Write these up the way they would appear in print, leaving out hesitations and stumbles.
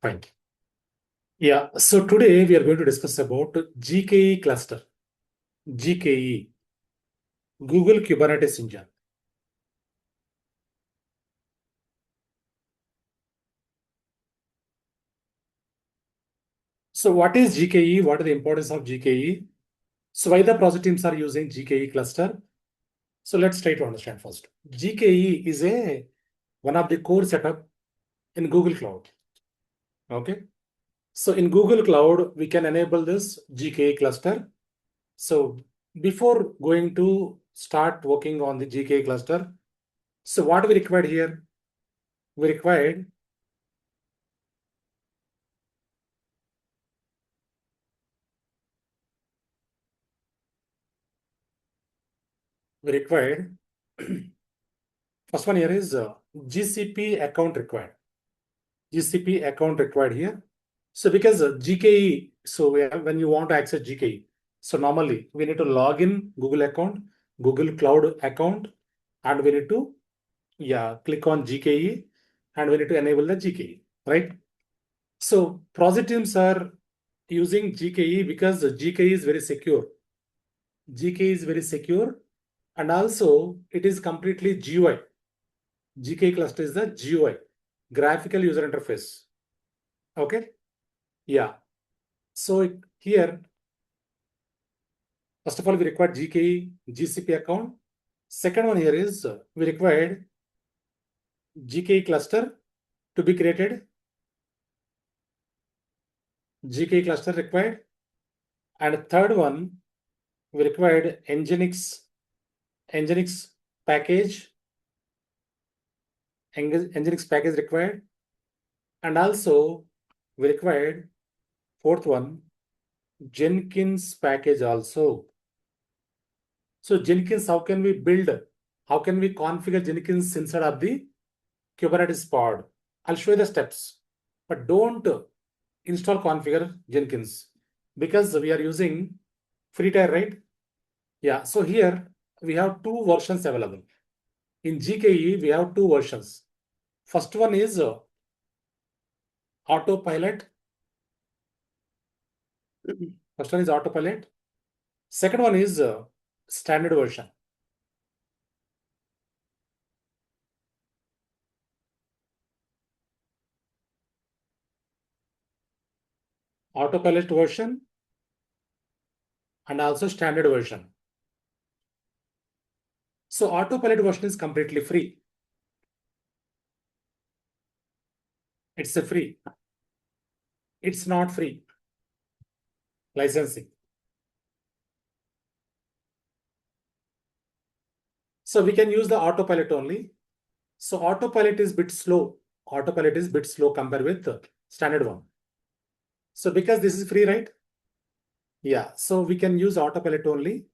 Fine. Yeah, so today we are going to discuss about GKE cluster, GKE, Google Kubernetes Engine. So what is GKE? What is the importance of GKE? So why the project teams are using GKE cluster? So let's try to understand first. GKE is one of the core setup in Google Cloud. Okay. So in Google Cloud, we can enable this GKE cluster. So before going to start working on the GKE cluster, so what we required here? We required first one here is GCP account required. GCP account required here. So because GKE, so when you want to access GKE, so normally we need to log in Google account, Google Cloud account, and we need to click on GKE and we need to enable the GKE, right? So project teams are using GKE because GKE is very secure. GKE is very secure and also it is completely GUI. GKE cluster is the GUI, graphical user interface. Okay. Yeah. So here, first of all, we require GKE GCP account. Second one here is we required GKE cluster to be created. GKE cluster required. And third one, we required Nginx package. Nginx package required. And also we required fourth one, Jenkins package also. So Jenkins, how can we build? How can we configure Jenkins inside of the Kubernetes pod? I'll show you the steps, but don't install configure Jenkins because we are using free tier, right? Yeah. So here we have two versions available. In GKE, we have two versions. First one is autopilot. First one is autopilot. Second one is standard version. Autopilot version and also standard version. So autopilot version is completely free. It's a free. It's not free. Licensing. So we can use the autopilot only. So autopilot is bit slow. Autopilot is bit slow compared with the standard one. So because this is free, right? Yeah. So we can use autopilot only.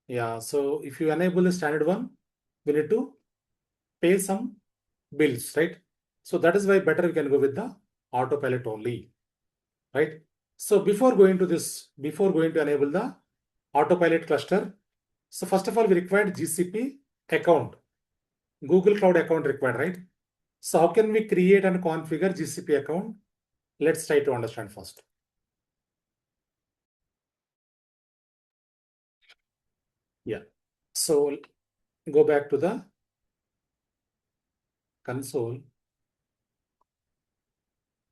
Yeah. So if you enable the standard one, we need to pay some bills, right? So that is why better we can go with the autopilot only, right? So before going to enable the autopilot cluster, so first of all, we required GCP account, Google Cloud account required, right? So how can we create and configure GCP account? Let's try to understand first. Yeah. So go back to the console.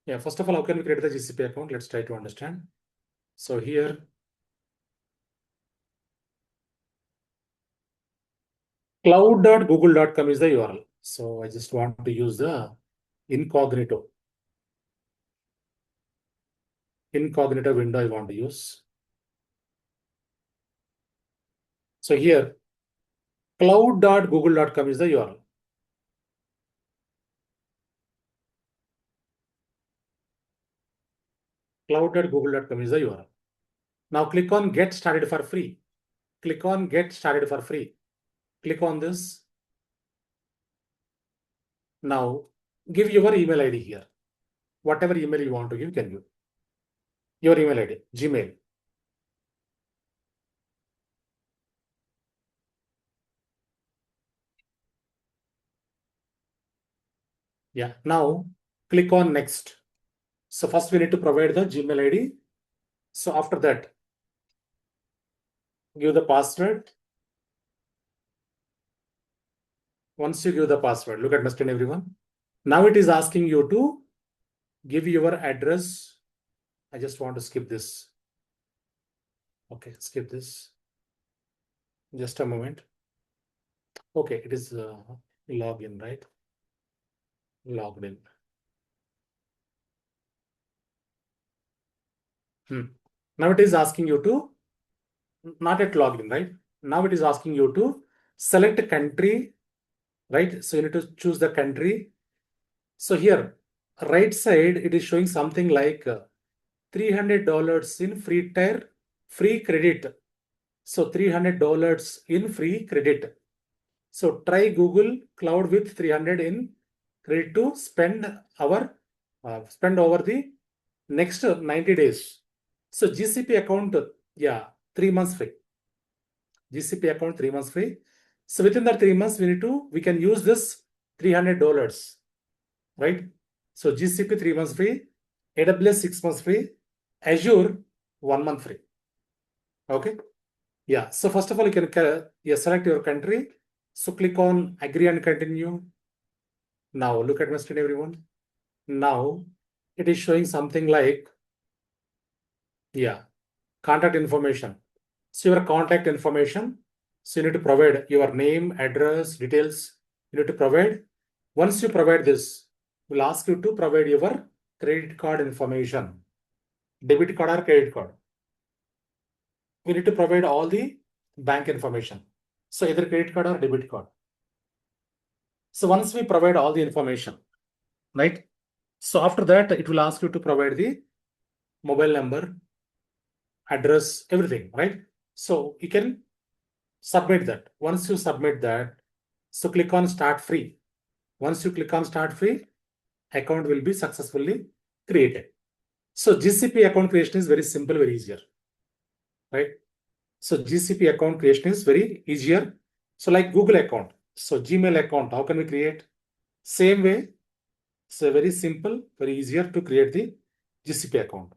Yeah. First of all, how can we create the GCP account? Let's try to understand. So here, cloud.google.com is the URL. So I just want to use the incognito window I want to use. So here, cloud.google.com is the URL. Cloud.google.com is the URL. Now click on get started for free. Click on get started for free. Click on this. Now give your email ID here. Whatever email you want to give, can give. Your email ID, Gmail. Yeah. Now click on next. So first we need to provide the Gmail ID. So after that, give the password. Once you give the password, look at my screen, everyone. Now it is asking you to give your address. I just want to skip this. Okay, skip this. Just a moment. Okay, it is login, right? Logged in. Now it is asking you to, not at login, right? Now it is asking you to select a country, right? So you need to choose the country. So here, right side, it is showing something like $300 in free credit. So $300 in free credit. So try Google Cloud with 300 in credit to spend over the next 90 days. So GCP account, yeah, 3 months free. GCP account 3 months free. So within that 3 months, we can use this $300, right? So GCP 3 months free, AWS 6 months free, Azure 1 month free. Okay. Yeah. So first of all, you can select your country. So click on agree and continue. Now look at my screen, everyone. Now it is showing something like, yeah, contact information. So your contact information. So you need to provide your name, address, details. You need to provide. Once you provide this, we'll ask you to provide your credit card information, debit card or credit card. We need to provide all the bank information. So either credit card or debit card. So once we provide all the information, right? So after that, it will ask you to provide the mobile number, address, everything, right? So you can submit that. Once you submit that, so click on start free. Once you click on start free, account will be successfully created. So GCP account creation is very simple, very easier, right? So GCP account creation is very easier. So like Google account, so Gmail account, how can we create? Same way. So very simple, very easier to create the GCP account.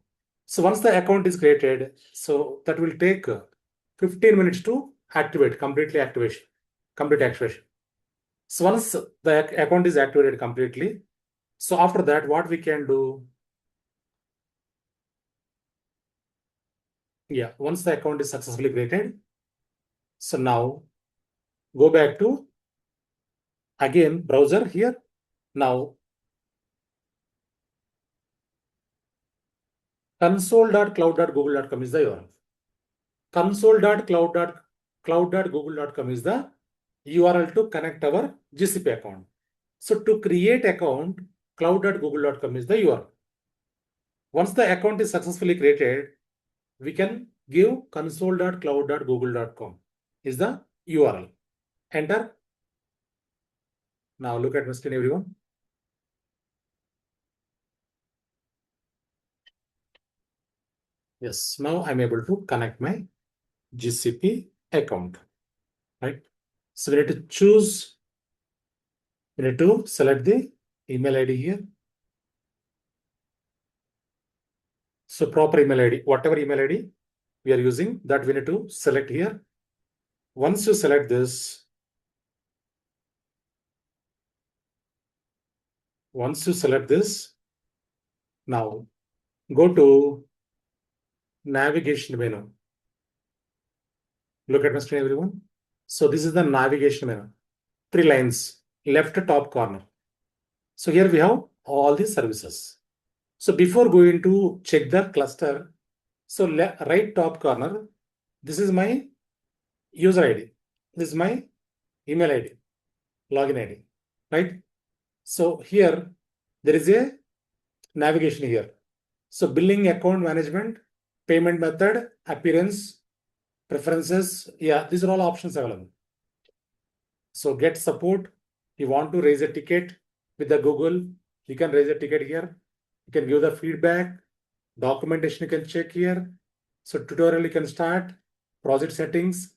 So once the account is created, so that will take 15 minutes to activate, complete activation. So once the account is activated completely, so after that, what we can do? Yeah, once the account is successfully created, so now go back to again browser here. Now console.cloud.google.com is the URL. Console.cloud.google.com is the URL to connect our GCP account. So to create account, cloud.google.com is the URL. Once the account is successfully created, we can give console.cloud.google.com is the URL. Enter. Now look at my screen, everyone. Yes, now I'm able to connect my GCP account, right? So we need to choose, we need to select the email ID here. So proper email ID, whatever email ID we are using, that we need to select here. Once you select this, now go to navigation menu. Look at my screen, everyone. So this is the navigation menu. 3 lines, left top corner. So here we have all the services. So before going to check the cluster, so right top corner, this is my user ID. This is my email ID, login ID, right? So here there is a navigation here. So billing, account management, payment method, appearance, preferences. Yeah, these are all options available. So get support. You want to raise a ticket with the Google, you can raise a ticket here. You can give the feedback, documentation you can check here. So tutorial you can start, project settings,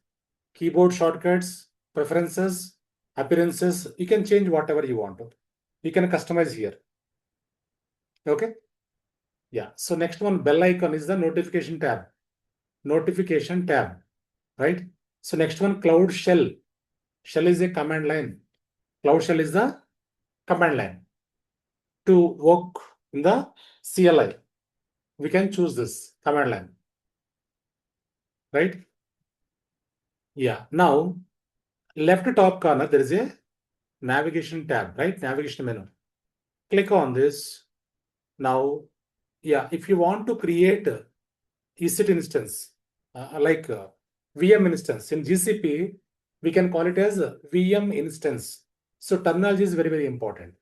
keyboard shortcuts, preferences, appearances. You can change whatever you want to. You can customize here. Okay. Yeah. So next one, bell icon is the notification tab. Notification tab, right? So next one, cloud shell. Shell is a command line. Cloud shell is the command line. To work in the CLI, we can choose this command line, right? Yeah. Now, left top corner, there is a navigation tab, right? Navigation menu. Click on this. Now, yeah, if you want to create a EC2 instance, like VM instance in GCP, we can call it as a VM instance. So terminology is very, very important.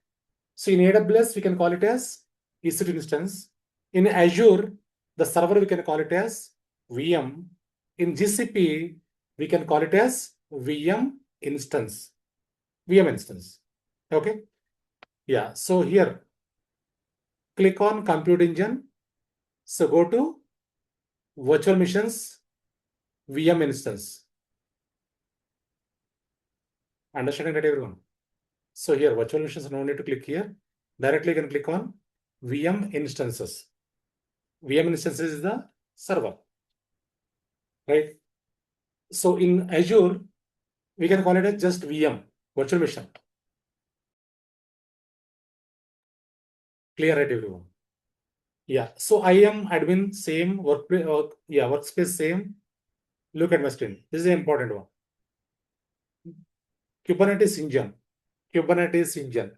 So in AWS, we can call it as EC2 instance. In Azure, the server, we can call it as VM. In GCP, we can call it as VM instance. VM instance. Okay. Yeah. So here, click on Compute Engine. So go to Virtual Machines, VM instance. Understanding that, everyone? So here, virtual machines, no need to click here. Directly you can click on VM instances. VM instances is the server, right? So in Azure, we can call it as just VM, virtual machine. Clear, right, everyone? Yeah. So I am admin, same workspace, same. Look at my screen. This is the important one. Kubernetes Engine. Kubernetes Engine.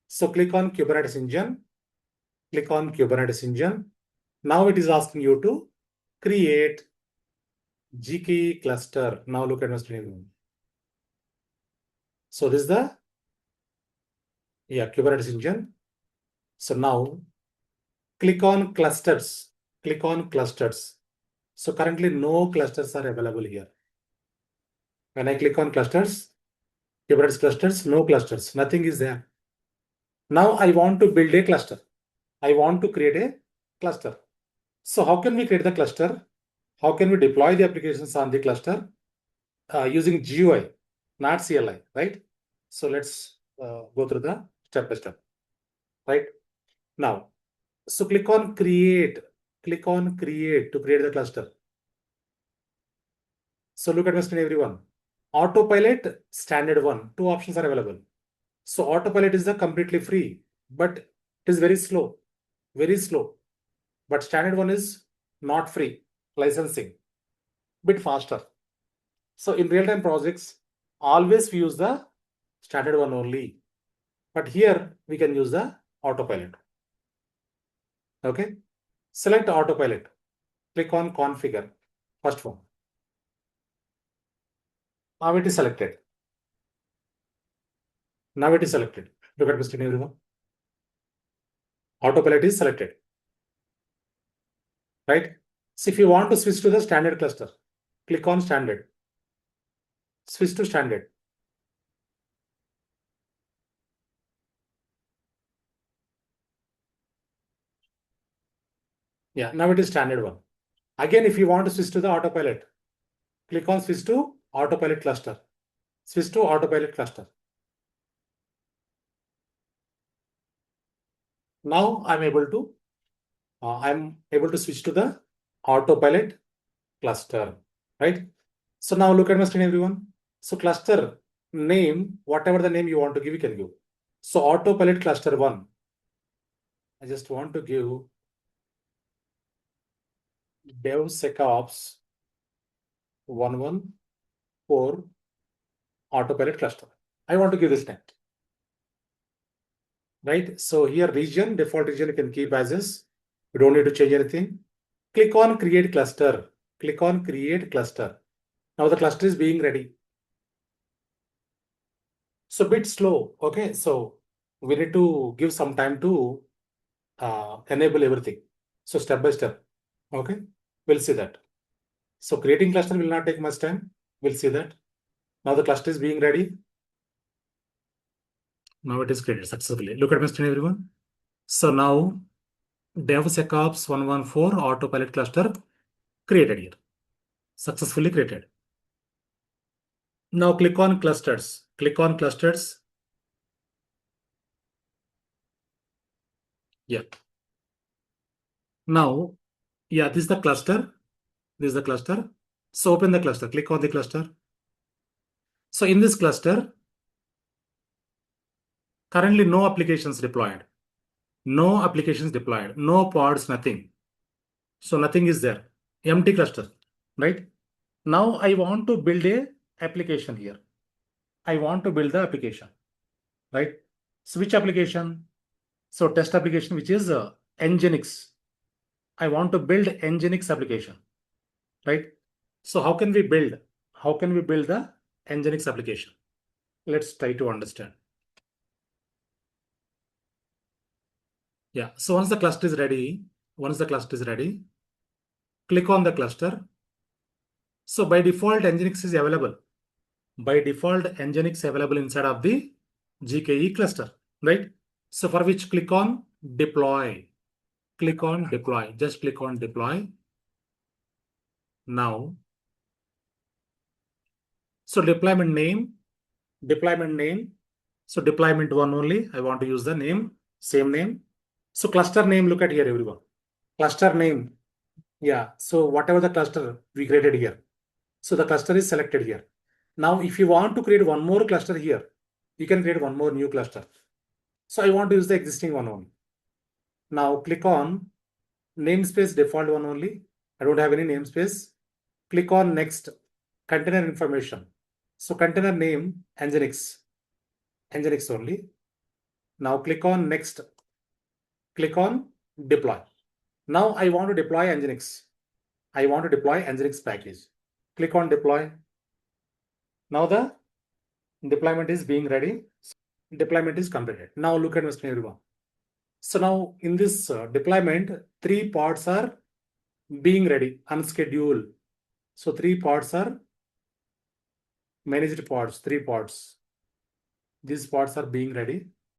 So click on Kubernetes Engine. Click on Kubernetes Engine. Now it is asking you to create GKE cluster. Now look at my screen. So this is the Kubernetes Engine. So now click on clusters. Click on clusters. So currently no clusters are available here. When I click on clusters, Kubernetes clusters, no clusters, nothing is there. Now I want to build a cluster. I want to create a cluster. So how can we create the cluster? How can we deploy the applications on the cluster? Using GUI, not CLI, right? So let's go through the step by step, right? Now, so click on create to create the cluster. So look at my screen, everyone. Autopilot, standard one, two options are available. So autopilot is the completely free, but it is very slow, very slow. But standard one is not free, licensing, bit faster. So in real-time projects, always we use the standard one only. But here we can use the autopilot. Okay. Select autopilot. Click on configure. First one. Now it is selected. Now it is selected. Look at the screen, everyone. Autopilot is selected. Right? So if you want to switch to the standard cluster, click on standard. Switch to standard. Yeah, now it is standard one. Again, if you want to switch to the autopilot, click on switch to autopilot cluster. Switch to autopilot cluster. Now I'm able to switch to the autopilot cluster, right? So now look at my screen, everyone. So cluster name, whatever the name you want to give, you can give. So autopilot cluster one. I just want to give DevSecOps 114 autopilot cluster. I want to give this name, right? So here region, default region, you can keep as is. You don't need to change anything. Click on create cluster. Click on create cluster. Now the cluster is being ready. So bit slow. Okay. So we need to give some time to enable everything. So step by step. Okay. We'll see that. So creating cluster will not take much time. We'll see that. Now the cluster is being ready. Now it is created successfully. Look at my screen, everyone. So now DevSecOps 114 autopilot cluster created here. Successfully created. Now click on clusters. Click on clusters. Yeah. Now, yeah, this is the cluster. This is the cluster. So open the cluster, click on the cluster. So in this cluster, currently no applications deployed. No applications deployed, no pods, nothing. So nothing is there. Empty cluster, right? Now I want to build a application here. I want to build the application, right? So which application? So test application, which is Nginx. I want to build Nginx application, right? So how can we build? How can we build the Nginx application? Let's try to understand. Yeah. So once the cluster is ready, click on the cluster. So by default, Nginx is available. By default, Nginx available inside of the GKE cluster, right? So for which click on deploy. Click on deploy. Just click on deploy. Now, so deployment name. So deployment one only. I want to use the name, same name. So cluster name, look at here, everyone. Cluster name. Yeah. So whatever the cluster we created here. So the cluster is selected here. Now, if you want to create one more cluster here, you can create one more new cluster. So I want to use the existing one only. Now click on namespace default one only. I don't have any namespace. Click on next container information. So container name Nginx only. Now click on next. Click on deploy. Now I want to deploy Nginx. I want to deploy Nginx package. Click on deploy. Now the deployment is being ready. Deployment is completed. Now look at my screen, everyone. So now in this deployment, 3 pods are being ready, unscheduled. So 3 pods are managed pods, 3 pods. These pods are being ready.